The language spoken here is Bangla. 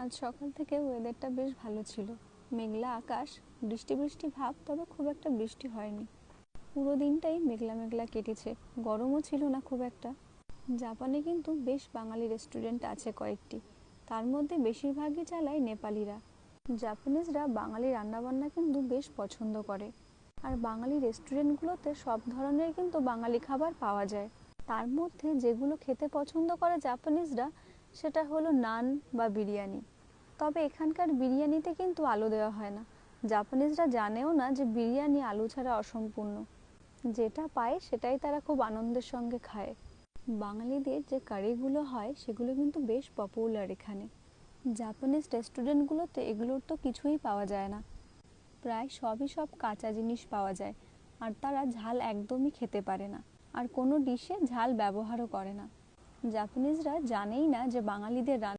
আজ সকাল থেকে ওয়েদারটা বেশ ভালো ছিল। মেঘলা আকাশ, বৃষ্টি বৃষ্টি ভাব, তবে খুব একটা বৃষ্টি হয়নি। পুরো দিনটাই মেঘলা মেঘলা কেটেছে, গরমও ছিল না খুব একটা। জাপানে কিন্তু বেশ বাঙালি রেস্টুরেন্ট আছে কয়েকটি, তার মধ্যে বেশিরভাগই চালায় নেপালিরা। জাপানিজরা বাঙালি রান্নাবান্না কিন্তু বেশ পছন্দ করে, আর বাঙালি রেস্টুরেন্টগুলোতে সব ধরনের কিন্তু বাঙালি খাবার পাওয়া যায়। তার মধ্যে যেগুলো খেতে পছন্দ করে জাপানিজরা সেটা হলো নান বা বিরিয়ানি। তবে এখানকার বিরিয়ানিতে কিন্তু আলু দেওয়া হয় না। জাপানিজরা জানেও না যে বিরিয়ানি আলু ছাড়া অসম্পূর্ণ। যেটা পায় সেটাই তারা খুব আনন্দের সঙ্গে খায়। বাঙালিদের যে কারিগুলো হয় সেগুলো কিন্তু বেশ পপুলার এখানে। জাপানিজ রেস্টুরেন্টগুলোতে এগুলোর তো কিছুই পাওয়া যায় না, প্রায় সব কাঁচা জিনিস পাওয়া যায়। আর তারা ঝাল একদমই খেতে পারে না, আর কোনো ডিশে ঝাল ব্যবহারও করে না। জাপানিজরা জানেই না যে বাঙালিদের